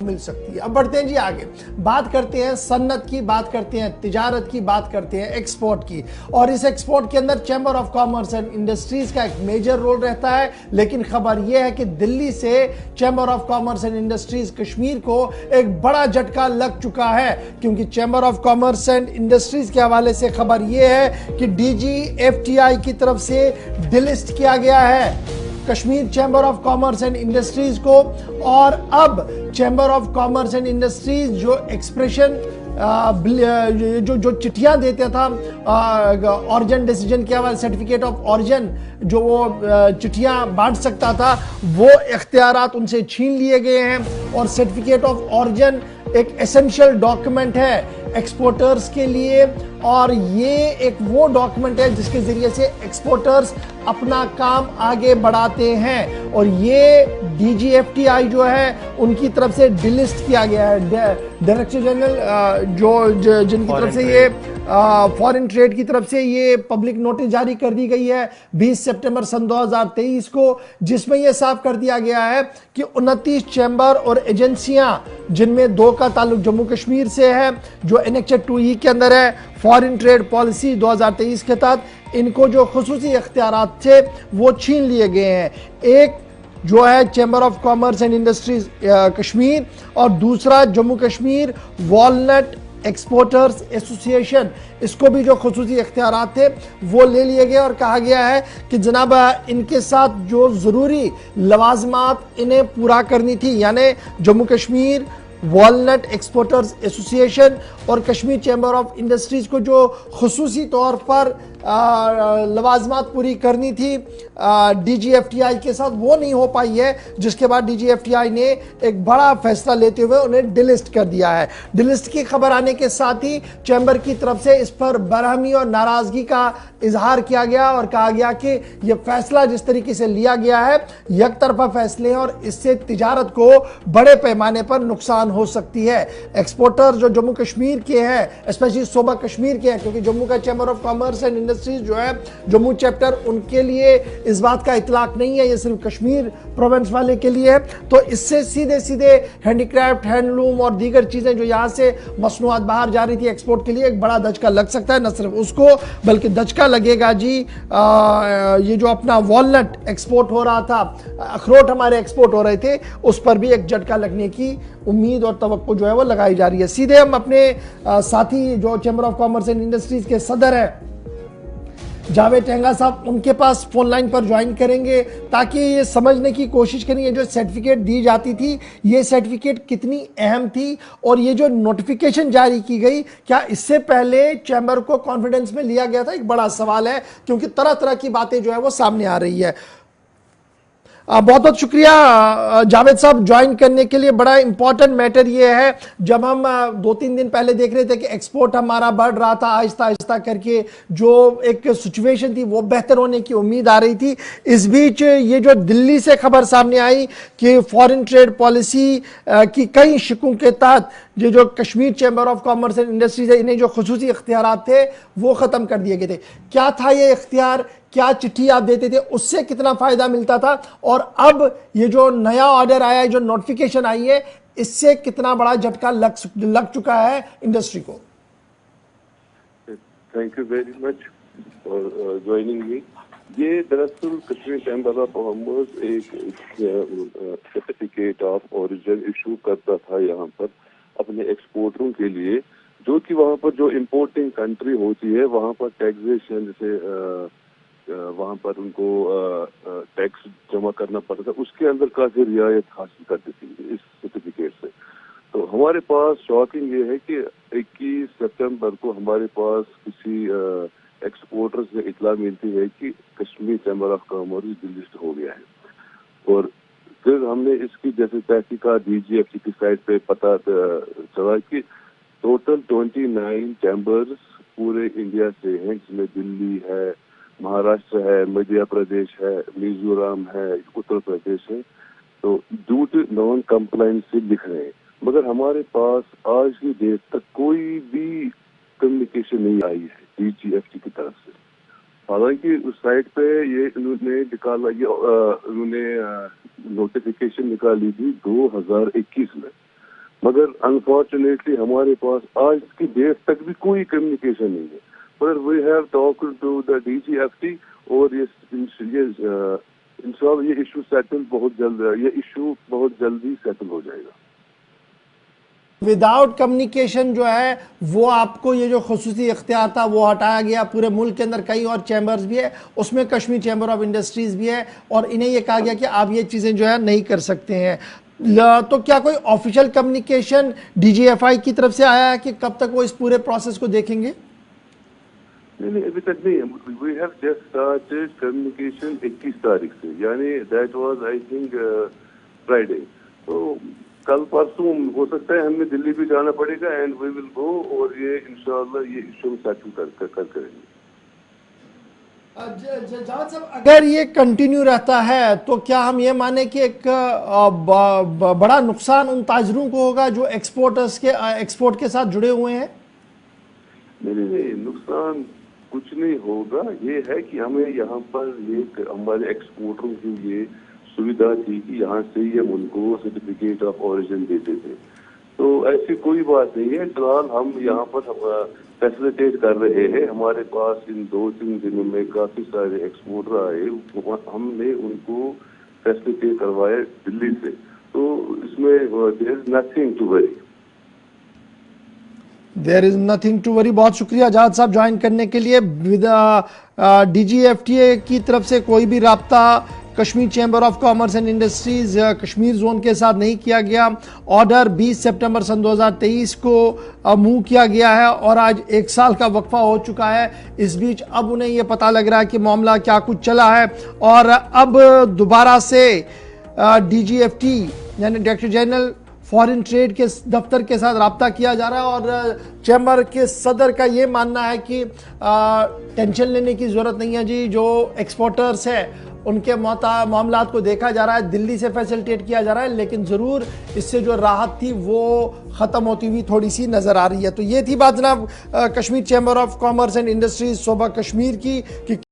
مل سکتی ہے۔ اب بڑھتے ہیں جی آگے، بات کرتے ہیں صنعت کی، بات کرتے ہیں تجارت کی، بات کرتے ہیں ایکسپورٹ کی، اور اس ایکسپورٹ کے اندر chamber of commerce and industries کا ایک میجر رول رہتا ہے۔ لیکن خبر یہ ہے کہ دلی سے chamber of commerce and industries Kashmir کو ایک بڑا جھٹکا لگ چکا ہے، کیونکہ chamber of commerce and industries کے حوالے سے خبر یہ ہے کہ D G F T I کی طرف سے ڈیلسٹ کیا گیا ہے Kashmir chamber of commerce and industries کو، اور اب chamber of commerce and industries جو ایکسپریشن جو چٹھیاں دیتا تھا اوریجن ڈیسیجن کے حوالے، سرٹیفکیٹ آف اوریجن جو وہ چٹھیاں بانٹ سکتا تھا، وہ اختیارات ان سے چھین لیے گئے ہیں۔ اور سرٹیفکیٹ آف اوریجن ایک ایسنشل ڈاکیومنٹ ہے ایکسپورٹرز کے لیے، اور یہ ایک وہ ڈاکیومنٹ ہے جس کے ذریعے سے ایکسپورٹرز اپنا کام آگے بڑھاتے ہیں، اور یہ D G F T I جو ہے ان کی طرف سے ڈیلسٹ کیا گیا ہے۔ ڈائریکٹر جنرل جن کی طرف سے یہ فارن ٹریڈ کی طرف سے یہ پبلک نوٹس جاری کر دی گئی ہے 20 سپٹمبر سن 2023 کو، جس میں یہ صاف کر دیا گیا ہے کہ 29 چیمبر اور ایجنسیاں، جن میں 2 کا تعلق جموں کشمیر سے ہے جو انیکسڈ 2E کے اندر ہے، فارن ٹریڈ پالیسی 2023 کے تحت ان کو جو خصوصی اختیارات تھے وہ چھین لیے گئے ہیں۔ ایک جو ہے chamber of commerce and industries Kashmir, اور دوسرا جموں کشمیر والنٹ ایکسپورٹرز ایسوسی ایشن، اس کو بھی جو خصوصی اختیارات تھے وہ لے لیے گئے، اور کہا گیا ہے کہ جناب ان کے ساتھ جو ضروری لوازمات انہیں پورا کرنی تھی، یعنی جموں کشمیر والنٹ ایکسپورٹرز ایسوسی ایشن اور کشمیر چیمبر آف انڈسٹریز کو جو خصوصی طور پر لوازمات پوری کرنی تھی D G F T I کے ساتھ، وہ نہیں ہو پائی ہے، جس کے بعد D G F T I نے ایک بڑا فیصلہ لیتے ہوئے انہیں ڈیلسٹ کر دیا ہے۔ ڈیلسٹ کی خبر آنے کے ساتھ ہی چیمبر کی طرف سے اس پر برہمی اور ناراضگی کا اظہار کیا گیا، اور کہا گیا کہ یہ فیصلہ جس طریقے سے لیا گیا ہے یک طرفہ فیصلے ہیں، اور اس سے تجارت کو بڑے پیمانے پر نقصان ہو سکتی ہے۔ ایکسپورٹر جو جموں کشمیر کے ہیں، اسپیشلی صوبہ کشمیر کے ہیں، کیونکہ جموں کا chamber of commerce and industries جو ہے جموں چیپٹر، ان کے لیے اس بات کا اطلاق نہیں ہے، یہ صرف کشمیر پروونس والے کے لیے ہے، تو اس سے سیدھے ہینڈی کرافٹ، ہینڈلوم اور دیگر چیزیں جو یہاں سے مصنوعات باہر جا رہی تھی ایکسپورٹ کے لیے، ایک بڑا دھچکا لگ سکتا ہے۔ نہ صرف اس کو بلکہ دھچکا لگے گا جی یہ جو اپنا والنٹ ایکسپورٹ ہو رہا تھا، اخروٹ ہمارے ایکسپورٹ ہو رہے تھے، اس پر بھی ایک جھٹکا لگنے کی امید اور توقع جو ہے وہ لگائی جا رہی ہے۔ سیدھے ہم اپنے ساتھی جو chamber of commerce and industries کے صدر ہیں جاوید ٹہنگا صاحب، ان کے پاس فون لائن پر جوائن کریں گے تاکہ یہ سمجھنے کی کوشش کریں یہ جو سرٹیفکیٹ دی جاتی تھی یہ سرٹیفکیٹ کتنی اہم تھی، اور یہ جو نوٹیفیکیشن جاری کی گئی کیا اس سے پہلے چیمبر کو کانفیڈنس میں لیا گیا تھا؟ ایک بڑا سوال ہے، کیونکہ طرح طرح کی باتیں جو ہے وہ سامنے آ رہی ہے۔ بہت بہت شکریہ جاوید صاحب جوائن کرنے کے لیے۔ بڑا امپورٹنٹ میٹر یہ ہے، جب ہم 2-3 دن پہلے دیکھ رہے تھے کہ ایکسپورٹ ہمارا بڑھ رہا تھا آہستہ آہستہ کر کے، جو ایک سچویشن تھی وہ بہتر ہونے کی امید آ رہی تھی، اس بیچ یہ جو دلی سے خبر سامنے آئی کہ فارن ٹریڈ پالیسی کی کئی شکوں کے تحت یہ جو Kashmir chamber of commerce and industries ہے، انہیں جو خصوصی اختیارات تھے وہ ختم کر دیے گئے تھے۔ کیا تھا یہ اختیار؟ کیا چٹھی آپ دیتے تھے؟ اس سے کتنا فائدہ ملتا تھا؟ اور اب یہ جو نیا آرڈر آیا ہے، جو نوٹیفیکیشن آئی ہے، اس سے کتنا بڑا جھٹکا لگ چکا ہے انڈسٹری کو؟ Thank you very much for joining me. یہ دراصل کشمیر چیمبر آف کامرس ایک سرٹیفکیٹ آف اوریجن ایشو کرتا تھا یہاں پر اپنے ایکسپورٹروں کے لیے، جو کہ وہاں پر جو امپورٹنگ کنٹری ہوتی ہے وہاں پر ٹیکسیشن، جیسے وہاں پر ان کو ٹیکس جمع کرنا پڑتا تھا، اس کے اندر کافی رعایت حاصل کرتی تھی اس سرٹیفکیٹ سے۔ تو ہمارے پاس شاکنگ یہ ہے کہ 21 سپٹمبر کو ہمارے پاس کسی ایکسپورٹر سے اطلاع ملتی ہے کہ کشمیر چیمبر آف کامرس ڈیلسٹ ہو گیا ہے، اور پھر ہم نے اس کی جیسے تحقیقات ڈی جی ایف ٹی کی سائٹ پہ پتہ چلا کہ ٹوٹل 29 چیمبرز پورے انڈیا سے ہیں، جس میں دلی ہے، مہاراشٹر ہے، مدھیہ پردیش ہے، میزورم ہے، اتر پردیش ہے، تو ڈیو ٹو نان کمپلائنس سے لکھ رہے ہیں، مگر ہمارے پاس آج کی ڈیٹ تک کوئی بھی کمیونیکیشن نہیں آئی ہے ڈی جی ایف ٹی کی طرف سے۔ حالانکہ اس سائٹ پہ یہ انہوں نے نکالا، یہ انہوں نے نوٹیفیکیشن نکالی تھی 2021 میں، مگر انفارچونیٹلی ہمارے پاس آج کی ڈیٹ تک بھی کوئی کمیونیکیشن نہیں ہے. پر we have talked to the DGFT اور انشاءاللہ یہ ایشو سیٹل بہت جلد ہے, یہ ایشو بہت جلدی سیٹل ہو جائے گا. وداؤٹ کمیونیکیشن جو ہے وہ آپ کو یہ جو خصوصی اختیار تھا وہ ہٹایا گیا. پورے ملک کے اندر کئی اور چیمبرز بھی ہے, اس میں کشمیر چیمبر آف انڈسٹریز بھی ہے, اور انہیں یہ کہا گیا کہ آپ یہ چیزیں جو ہے نہیں کر سکتے ہیں. تو کیا کوئی آفیشیل کمیونیکیشن DGFI کی طرف سے آیا ہے کہ کب تک وہ اس پورے پروسیس کو دیکھیں گے؟ نہیں ابھی تک نہیں. We have just started communication 21 تاریخ سے, یعنی that was I think Friday. تو کل پرسوں ہو سکتا ہے ہمیں دلی بھی جانا پڑے گا اینڈ وی ول گو, اور یہ انشاءاللہ یہ ایشو سیٹل کریں گے. جاوید صاحب, اگر یہ کنٹینیو رہتا ہے تو کیا ہم یہ مانیں کہ ایک بڑا نقصان ان تاجروں کو ہوگا جو ایکسپورٹ کے ساتھ جڑے ہوئے ہیں؟ نہیں, نقصان کچھ نہیں ہوگا. یہ ہے کہ ہمیں یہاں پر یہ ہمارے ایکسپورٹروں کی یہ سویدھا تھی کہ یہاں سے یہ ان کو سرٹیفکیٹ آف اوریجن دیتے تھے. تو ایسی کوئی بات نہیں ہے. فی الحال ہم یہاں پر فیسلیٹیٹ کر رہے ہیں. ہمارے پاس ان 2-3 دنوں میں کافی سارے ایکسپورٹر آئے, ہم نے ان کو فیسلیٹیٹ کروایا دلی سے. تو اس میں دیر is nothing to worry. There is nothing to worry. بہت شکریہ جاوید صاحب جوائن کرنے کے لیے. DGFTA کی طرف سے کوئی بھی رابطہ Kashmir chamber of commerce and industries Kashmir zone کے ساتھ نہیں کیا گیا. آرڈر 20 سپٹمبر سن 2023 کو موو کیا گیا ہے اور آج 1 سال کا وقفہ ہو چکا ہے. اس بیچ اب انہیں یہ پتہ لگ رہا ہے کہ معاملہ کیا کچھ چلا ہے, اور اب دوبارہ سے DGFT یعنی ڈائریکٹر جنرل فارن ٹریڈ کے دفتر کے ساتھ رابطہ کیا جا رہا ہے, اور چیمبر کے صدر کا یہ ماننا ہے کہ ٹینشن لینے کی ضرورت نہیں ہے جی. جو ایکسپورٹرز ہیں ان کے معاملات کو دیکھا جا رہا ہے, دلی سے فیسلٹیٹ کیا جا رہا ہے, لیکن ضرور اس سے جو راحت تھی وہ ختم ہوتی ہوئی تھوڑی سی نظر آ رہی ہے. تو یہ تھی بات جناب Kashmir chamber of commerce and industries صوبہ کشمیر کی کہ